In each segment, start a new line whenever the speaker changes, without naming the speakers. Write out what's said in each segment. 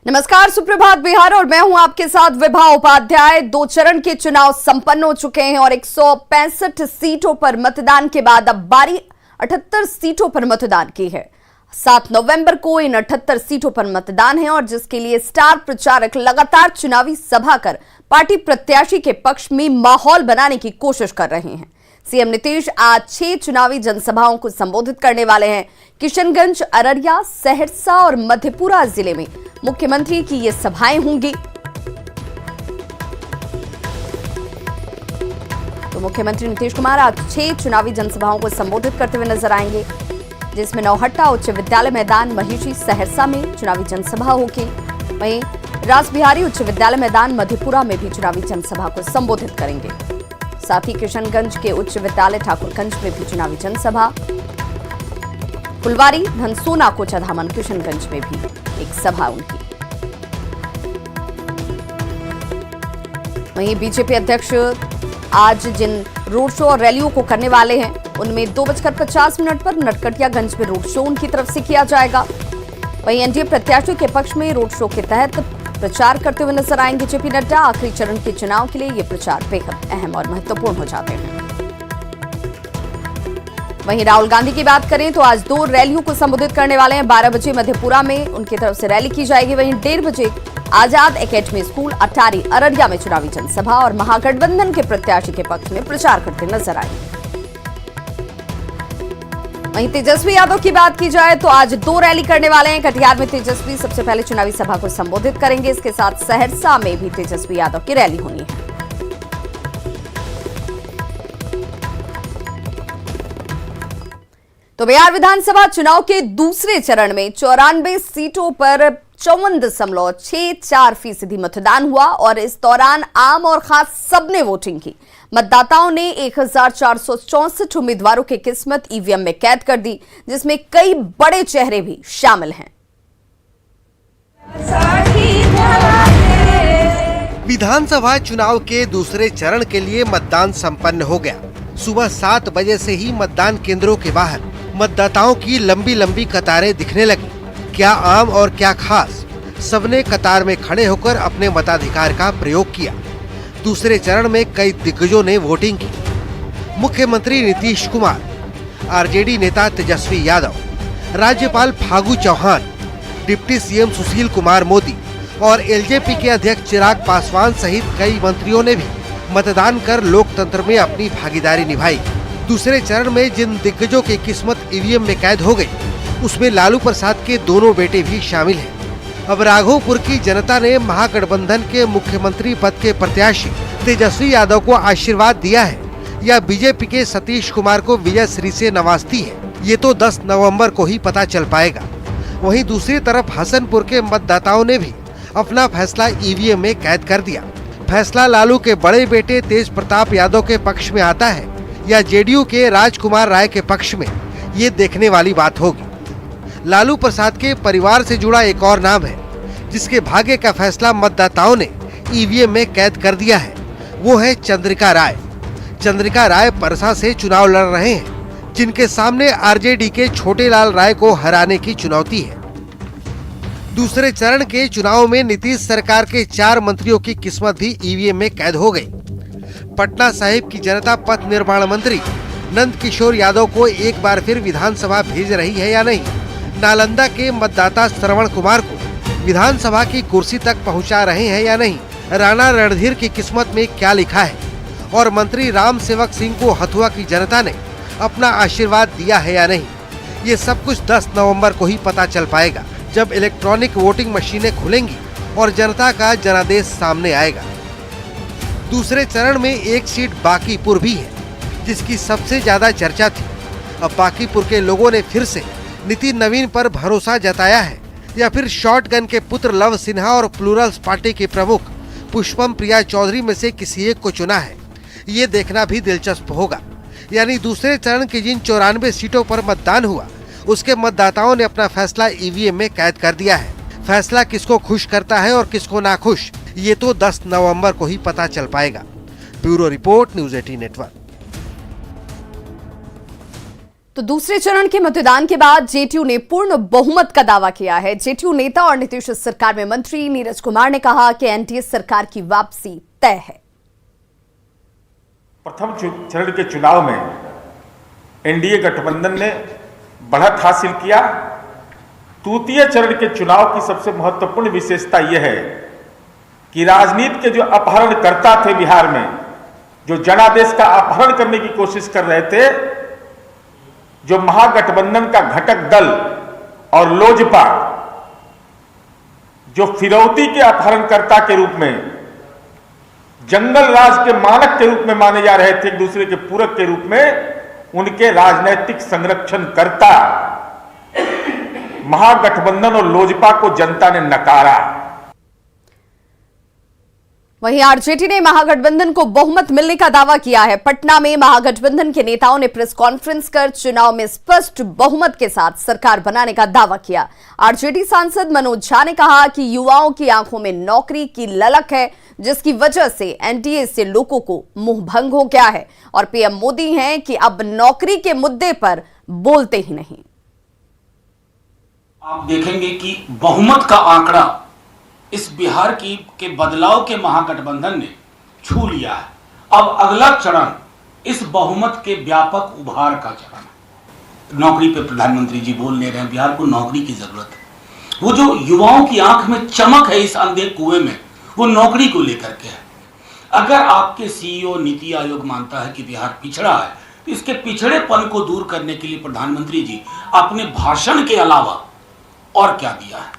नमस्कार, सुप्रभात बिहार और मैं हूं आपके साथ विभा उपाध्याय। 2 चरण के चुनाव संपन्न हो चुके हैं और 165 सीटों पर मतदान के बाद अब बारी 78 सीटों पर मतदान की है। 7 नवंबर को इन 78 सीटों पर मतदान है और जिसके लिए स्टार प्रचारक लगातार चुनावी सभा कर पार्टी प्रत्याशी के पक्ष में माहौल बनाने की कोशिश कर रहे हैं। सीएम नीतीश आज 6 चुनावी जनसभाओं को संबोधित करने वाले हैं। किशनगंज, अररिया, सहरसा और मधेपुरा जिले में मुख्यमंत्री की ये सभाएं होंगी। तो मुख्यमंत्री नीतीश कुमार आज 6 चुनावी जनसभाओं को संबोधित करते हुए नजर आएंगे, जिसमें नौहट्टा उच्च विद्यालय मैदान, महिषी, सहरसा में चुनावी जनसभा होगी। वहीं रासबिहारी उच्च विद्यालय मैदान, मधेपुरा में भी चुनावी जनसभा को संबोधित करेंगे। साथ ही किशनगंज के उच्च विद्यालय ठाकुरगंज में भी चुनावी जनसभा, फुलवारी, धनसोना, कोचाधामन, किशनगंज में भी एक सभा उनकी। वहीं बीजेपी अध्यक्ष आज जिन रोड शो और रैलियों को करने वाले हैं उनमें 2:50 पर नरकटियागंज में रोड शो उनकी तरफ से किया जाएगा। वहीं एनडीए प्रत्याशियों के पक्ष में रोड शो के तहत प्रचार करते हुए नजर आएंगे जेपी नड्डा। आखिरी चरण के चुनाव के लिए ये प्रचार बेहद अहम और महत्वपूर्ण हो जाते हैं। वहीं राहुल गांधी की बात करें तो आज 2 रैलियों को संबोधित करने वाले हैं। 12 बजे मधेपुरा में उनकी तरफ से रैली की जाएगी। वहीं 1:30 बजे आजाद एकेडमी स्कूल, अटारी, अररिया में चुनावी जनसभा और महागठबंधन के प्रत्याशी के पक्ष में प्रचार करते नजर आएंगे। वहीं तेजस्वी यादव की बात की जाए तो आज 2 रैली करने वाले हैं। कटिहार में तेजस्वी सबसे पहले चुनावी सभा को संबोधित करेंगे। इसके साथ सहरसा में भी तेजस्वी यादव की रैली होनी है। तो बिहार विधानसभा चुनाव के दूसरे चरण में 94 सीटों पर 54.64% मतदान हुआ और इस दौरान आम और खास सबने वोटिंग की। मतदाताओं ने 1464 उम्मीदवारों की किस्मत ईवीएम में कैद कर दी, जिसमें कई बड़े चेहरे भी शामिल हैं।
विधानसभा चुनाव के दूसरे चरण के लिए मतदान संपन्न हो गया। सुबह 7 बजे से ही मतदान केंद्रों के बाहर मतदाताओं की लंबी लंबी कतारें दिखने लगी। क्या आम और क्या खास, सबने कतार में खड़े होकर अपने मताधिकार का प्रयोग किया। दूसरे चरण में कई दिग्गजों ने वोटिंग की। मुख्यमंत्री नीतीश कुमार, आरजेडी नेता तेजस्वी यादव, राज्यपाल फागू चौहान, डिप्टी सीएम सुशील कुमार मोदी और एलजेपी के अध्यक्ष चिराग पासवान सहित कई मंत्रियों ने भी मतदान कर लोकतंत्र में अपनी भागीदारी निभाई। दूसरे चरण में जिन दिग्गजों की किस्मत ईवीएम में कैद हो गई, उसमें लालू प्रसाद के दोनों बेटे भी शामिल हैं। अब राघोपुर की जनता ने महागठबंधन के मुख्यमंत्री पद के प्रत्याशी तेजस्वी यादव को आशीर्वाद दिया है या बीजेपी के सतीश कुमार को विजयश्री से नवाजती है, ये तो 10 नवंबर को ही पता चल पाएगा। वहीं दूसरी तरफ हसनपुर के मतदाताओं ने भी अपना फैसला ईवीएम में कैद कर दिया। फैसला लालू के बड़े बेटे तेज प्रताप यादव के पक्ष में आता है या जेडीयू के राजकुमार राय के पक्ष में, ये देखने वाली बात होगी। लालू प्रसाद के परिवार से जुड़ा एक और नाम है जिसके भाग्य का फैसला मतदाताओं ने ईवीएम में कैद कर दिया है, वो है चंद्रिका राय। चंद्रिका राय परसा से चुनाव लड़ रहे हैं, जिनके सामने आरजेडी के छोटेलाल राय को हराने की चुनौती है। दूसरे चरण के चुनाव में नीतीश सरकार के 4 मंत्रियों की किस्मत भी ईवीएम में कैद हो गई। पटना साहिब की जनता पथ निर्माण मंत्री नंद किशोर यादव को एक बार फिर विधानसभा भेज रही है या नहीं, नालंदा के मतदाता श्रवण कुमार को विधानसभा की कुर्सी तक पहुंचा रहे हैं या नहीं, राणा रणधीर की किस्मत में क्या लिखा है और मंत्री राम सेवक सिंह को हथुआ की जनता ने अपना आशीर्वाद दिया है या नहीं, ये सब कुछ 10 नवंबर को ही पता चल पाएगा, जब इलेक्ट्रॉनिक वोटिंग मशीनें खुलेंगी और जनता का जनादेश सामने आएगा। दूसरे चरण में एक सीट बांकीपुर भी है, जिसकी सबसे ज्यादा चर्चा थी। अब बांकीपुर के लोगों ने फिर से नितिन नवीन पर भरोसा जताया है या फिर शॉटगन के पुत्र लव सिन्हा और प्लूरल्स पार्टी के प्रमुख पुष्पम प्रिया चौधरी में से किसी एक को चुना है, ये देखना भी दिलचस्प होगा। यानी दूसरे चरण की जिन 94 सीटों पर मतदान हुआ, उसके मतदाताओं ने अपना फैसला ईवीएम में कैद कर दिया है। फैसला किसको खुश करता है और किसको नाखुश, ये तो 10 नवंबर को ही पता चल पाएगा। Bureau report, news 18 network.
तो दूसरे चरण के मतदान के बाद जेडीयू ने पूर्ण बहुमत का दावा किया है। जेडीयू नेता और नीतीश सरकार में मंत्री नीरज कुमार ने कहा कि एनडीए सरकार की वापसी तय है।
प्रथम चरण के चुनाव में एनडीए गठबंधन ने बढ़त हासिल किया। तृतीय चरण के चुनाव की सबसे महत्वपूर्ण विशेषता यह है कि राजनीति के जो अपहरणकर्ता थे बिहार में, जो जनादेश का अपहरण करने की कोशिश कर रहे थे, जो महागठबंधन का घटक दल और लोजपा जो फिरौती के अपहरणकर्ता के रूप में, जंगल राज के मानक के रूप में माने जा रहे थे, एक दूसरे के पूरक के रूप में, उनके राजनीतिक संरक्षणकर्ता महागठबंधन और लोजपा को जनता ने नकारा।
वहीं आरजेडी ने महागठबंधन को बहुमत मिलने का दावा किया है। पटना में महागठबंधन के नेताओं ने प्रेस कॉन्फ्रेंस कर चुनाव में स्पष्ट बहुमत के साथ सरकार बनाने का दावा किया। आरजेडी सांसद मनोज झा ने कहा कि युवाओं की आंखों में नौकरी की ललक है, जिसकी वजह से एनडीए से लोगों को मुंह भंग हो गया है और पीएम मोदी हैं कि अब नौकरी के मुद्दे पर बोलते ही नहीं।
आप देखेंगे कि बहुमत का आंकड़ा इस बिहार के बदलाव के महागठबंधन ने छू लिया है। अब अगला चरण इस बहुमत के व्यापक उभार का चरण है। नौकरी पे प्रधानमंत्री जी बोल ले रहे हैं, बिहार को नौकरी की जरूरत है। वो जो युवाओं की आंख में चमक है इस अंधे कुएं में, वो नौकरी को लेकर के है। अगर आपके सीईओ नीति आयोग मानता है कि बिहार पिछड़ा है, तो इसके पिछड़ेपन को दूर करने के लिए प्रधानमंत्री जी अपने भाषण के अलावा और क्या दिया है,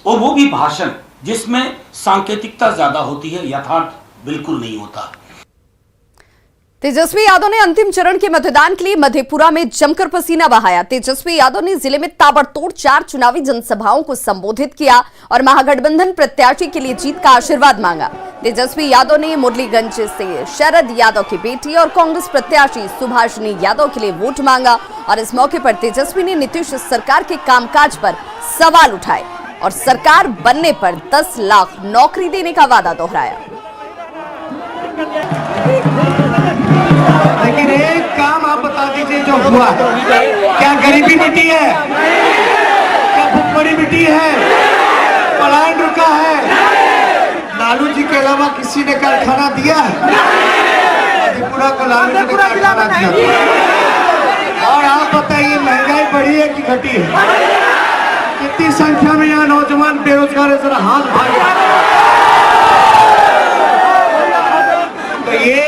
और वो भी भाषण जिसमें सांकेतिकता ज्यादा होती है, यथार्थ बिल्कुल नहीं होता।
तेजस्वी यादव ने अंतिम चरण के मतदान के लिए मधेपुरा में जमकर पसीना बहाया। तेजस्वी यादव ने जिले में ताबड़तोड़ 4 चुनावी जनसभाओं को संबोधित किया और महागठबंधन प्रत्याशी के लिए जीत का आशीर्वाद मांगा। तेजस्वी यादव ने मुरलीगंज से शरद यादव की बेटी और कांग्रेस प्रत्याशी सुभाषिनी यादव के लिए वोट मांगा और इस मौके पर तेजस्वी ने नीतीश सरकार के कामकाज पर सवाल उठाए और सरकार बनने पर 10 लाख नौकरी देने का वादा दोहराया।
लेकिन एक काम आप बता दीजिए जो हुआ, क्या गरीबी मिटी है? क्या भुखमरी मिटी है? पलायन रुका है? लालू जी के अलावा किसी ने कारखाना दिया है? मधेपुरा को लालू जी ने कारखाना दिया। और आप बताइए महंगाई बढ़ी है कि घटी है? कितनी संख्या में यहाँ नौजवान बेरोजगार है, जरा हाथ भाई। तो ये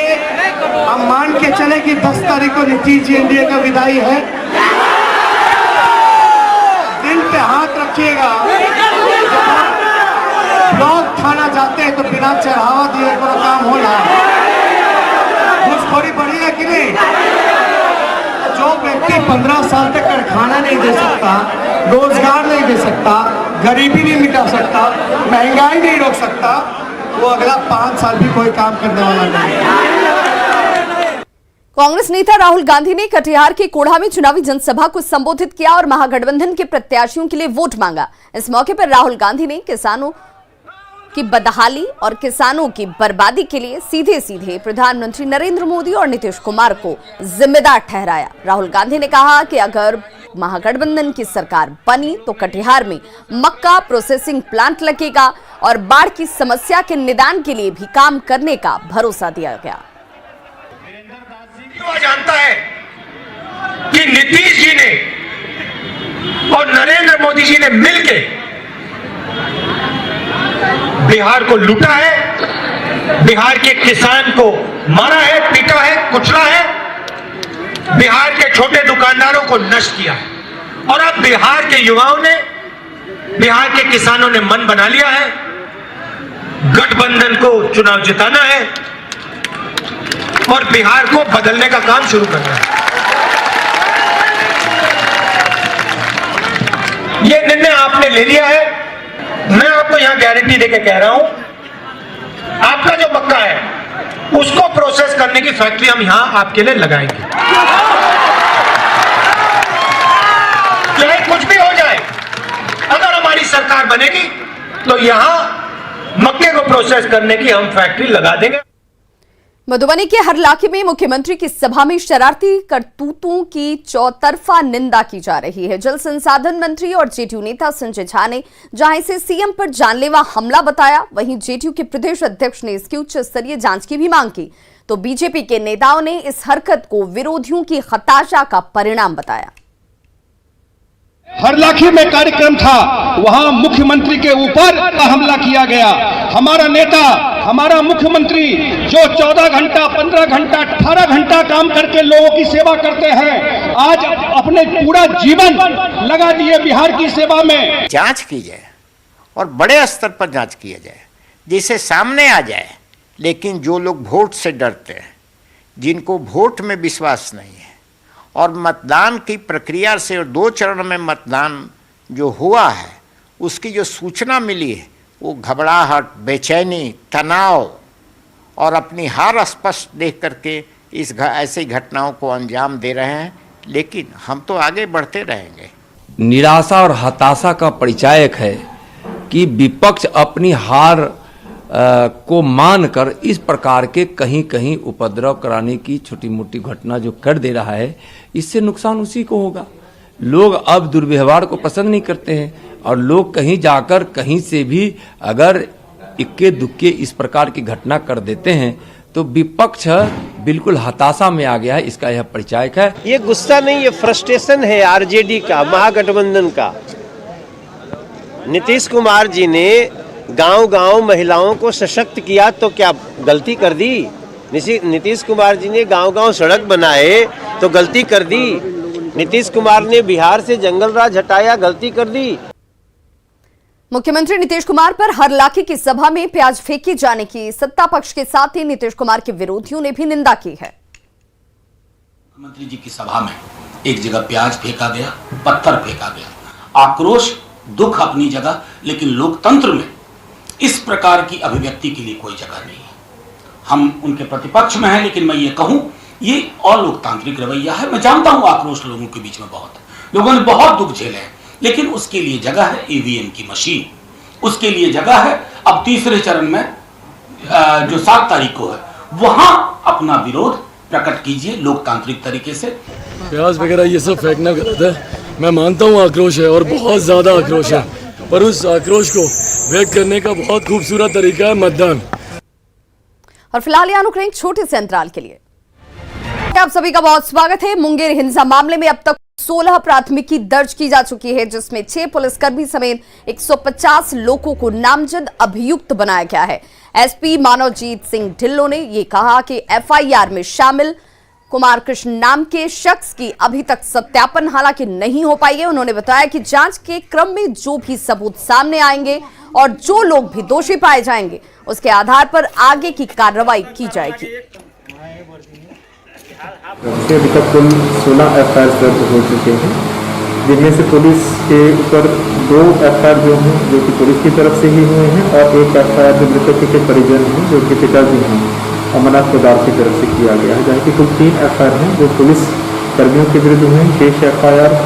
हम मान के चले कि 10 तारीख को नीतीश जी एनडीए का विदाई है। दिल पे हाथ रखिएगा। ब्लॉक थाना जाते हैं तो बिना चढ़ावा दिए बड़ा काम हो रहा है। घूसखोरी बढ़ी है कि नहीं? जो व्यक्ति 15 साल तक कारखाना नहीं दे सकता, रोजगार नहीं दे सकता, गरीबी नहीं मिटा सकता, महंगाई नहीं रोक सकता, वो अगला 5 साल भी कोई काम करने वाला नहीं।
कांग्रेस नेता राहुल गांधी ने कटिहार के कोढ़ा में चुनावी जनसभा को संबोधित किया और महागठबंधन के प्रत्याशियों के लिए वोट मांगा। इस मौके पर राहुल गांधी ने किसानों की बदहाली और किसानों की बर्बादी के लिए सीधे सीधे प्रधानमंत्री नरेंद्र मोदी और नीतीश कुमार को जिम्मेदार ठहराया। राहुल गांधी ने कहा कि अगर महागठबंधन की सरकार बनी तो कटिहार में मक्का प्रोसेसिंग प्लांट लगेगा और बाढ़ की समस्या के निदान के लिए भी काम करने का भरोसा दिया गया।
जानता है कि नीतीश जी ने और नरेंद्र मोदी जी ने मिलकर बिहार को लूटा है, बिहार के किसान को मारा है, पीटा है, कुचला है, बिहार के छोटे दुकानदारों को नष्ट किया है। और अब बिहार के युवाओं ने, बिहार के किसानों ने मन बना लिया है, गठबंधन को चुनाव जिताना है और बिहार को बदलने का काम शुरू करना है। ये निर्णय आपने ले लिया है। मैं आपको यहां गारंटी देके कह रहा हूं, आपका जो मक्का है उसको प्रोसेस करने की फैक्ट्री हम यहां आपके लिए लगाएंगे। चाहे कुछ भी हो जाए, अगर हमारी सरकार बनेगी तो यहां मक्के को प्रोसेस करने की हम फैक्ट्री लगा देंगे।
मधुबनी के हरलाखी में मुख्यमंत्री की सभा में शरारती करतूतों की चौतरफा निंदा की जा रही है। जल संसाधन मंत्री और जेडीयू नेता संजय झा ने जहां इसे सीएम पर जानलेवा हमला बताया, वहीं जेडीयू के प्रदेश अध्यक्ष ने इसकी उच्च स्तरीय जांच की भी मांग की, तो बीजेपी के नेताओं ने इस हरकत को विरोधियों की हताशा का परिणाम बताया।
हरलाखी में कार्यक्रम था, वहां मुख्यमंत्री के ऊपर हमला किया गया। हमारा नेता, हमारा मुख्यमंत्री जो 14 घंटा, 15 घंटा, 18 घंटा काम करके लोगों की सेवा करते हैं, आज अपने पूरा जीवन लगा दिए बिहार की सेवा में।
जांच की जाए और बड़े स्तर पर जांच किया जाए, जिसे सामने आ जाए। लेकिन जो लोग वोट से डरते हैं, जिनको वोट में विश्वास नहीं है और मतदान की प्रक्रिया से, और 2 चरण में मतदान जो हुआ है उसकी जो सूचना मिली है, वो घबराहट, बेचैनी, तनाव और अपनी हार स्पष्ट देख करके ऐसी घटनाओं को अंजाम दे रहे हैं। लेकिन हम तो आगे बढ़ते रहेंगे।
निराशा और हताशा का परिचायक है कि विपक्ष अपनी हार को मानकर इस प्रकार के कहीं कहीं उपद्रव कराने की छोटी मोटी घटना जो कर दे रहा है, इससे नुकसान उसी को होगा। लोग अब दुर्व्यवहार को पसंद नहीं करते हैं और लोग कहीं जाकर कहीं से भी अगर इक्के दुक्के इस प्रकार की घटना कर देते हैं तो विपक्ष बिल्कुल हताशा में आ गया है। इसका यह परिचायक है।
ये गुस्सा नहीं, ये फ्रस्ट्रेशन है आरजेडी का, महागठबंधन का। नीतीश कुमार जी ने गांव-गांव महिलाओं को सशक्त किया तो क्या गलती कर दी? नीतीश कुमार जी ने गांव-गांव सड़क बनाए तो गलती कर दी? नीतीश कुमार ने बिहार से जंगल राज हटाया, गलती कर दी?
मुख्यमंत्री नीतीश कुमार पर हरलाखी की सभा में प्याज फेंके जाने की सत्ता पक्ष के साथ ही नीतीश कुमार के विरोधियों ने भी निंदा की है।
मुख्यमंत्री जी की सभा में एक जगह प्याज फेंका गया, पत्थर फेंका गया। आक्रोश, दुख अपनी जगह, लेकिन लोकतंत्र में इस प्रकार की अभिव्यक्ति के लिए कोई जगह नहीं है। हम उनके प्रतिपक्ष में हैं, लेकिन मैं ये कहूं, ये अलोकतांत्रिक रवैया है। मैं जानता हूं आक्रोश लोगों के बीच में बहुत है, लोगों ने बहुत दुख झेले हैं, लेकिन उसके लिए जगह है ईवीएम की मशीन, उसके लिए जगह है। अब तीसरे चरण में जो 7 तारीख को है, वहां अपना विरोध प्रकट कीजिए लोकतांत्रिक तरीके से।
प्याज वगैरह ये सब फेंकना गलत है। मैं मानता हूं आक्रोश है और बहुत ज्यादा आक्रोश है, पर उस आक्रोश को व्यक्त करने का बहुत खूबसूरत तरीका है मतदान।
और फिलहाल यहाँ रुक रहे हैं एक छोटे से अंतराल के लिए। आप सभी का बहुत स्वागत है। मुंगेर हिंसा मामले में अब तक 16 प्राथमिकी दर्ज की जा चुकी है, जिसमें 6 पुलिसकर्मी समेत 150 लोगों को नामजद अभियुक्त बनाया गया है। एसपी मानवजीत सिंह ढिल्लों ने यह कहा कि एफआईआर में शामिल कुमार कृष्ण नाम के शख्स की अभी तक सत्यापन हालांकि नहीं हो पाई है। उन्होंने बताया कि जांच के क्रम में जो भी सबूत सामने आएंगे और जो लोग भी दोषी पाए जाएंगे, उसके आधार पर आगे की कार्रवाई की जाएगी।
अभी तक कुल 16 एफआईआर दर्ज हो चुके हैं, जिनमें से पुलिस के ऊपर 2 एफआईआर जो हैं जो कि पुलिस की तरफ से ही हुए हैं, और 1 एफआईआर जो मृतक के परिजन हैं जो कि पिताजी हैं अमरनाथ पोदार की तरफ से किया गया है, जहाँ की कुल 3 एफआईआर हैं जो पुलिस कर्मियों के विरुद्ध हुए हैं। 6 एफआईआर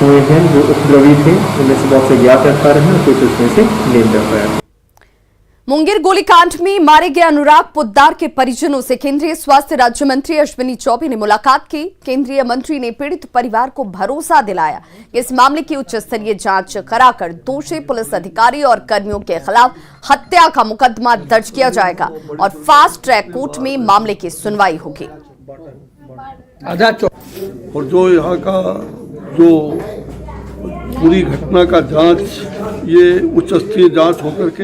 हुए हैं जो उपद्रवी थे, उनमें से बहुत से ज्ञात एफआईआर हैं और कुछ उसमें से नेम्ड एफआईआर।
मुंगेर गोलीकांड में मारे गए अनुराग पोद्दार के परिजनों से केंद्रीय स्वास्थ्य राज्य मंत्री अश्विनी चौबे ने मुलाकात की। केंद्रीय मंत्री ने पीड़ित परिवार को भरोसा दिलाया कि इस मामले की उच्च स्तरीय जांच कराकर दोषी पुलिस अधिकारी और कर्मियों के खिलाफ हत्या का मुकदमा दर्ज किया जाएगा और फास्ट ट्रैक कोर्ट में मामले की सुनवाई होगी।
और जो यहाँ का जो पूरी घटना का जांच, ये उच्च स्तरीय जांच होकर के,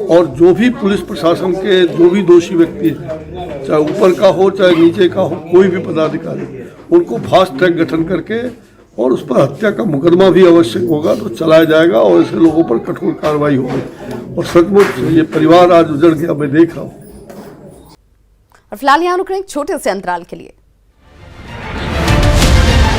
और जो भी पुलिस प्रशासन के जो भी दोषी व्यक्ति हैं, चाहे ऊपर का हो चाहे नीचे का हो, कोई भी पदाधिकारी, उनको फास्ट ट्रैक गठन करके और उस पर हत्या का मुकदमा भी आवश्यक होगा तो चलाया जाएगा और ऐसे लोगों पर कठोर कार्रवाई होगी। और सचमुच ये परिवार आज उजड़ गया, मैं देख रहा हूँ।
और फिलहाल यहाँ रुक रहे हैं एक छोटे से अंतराल के लिए।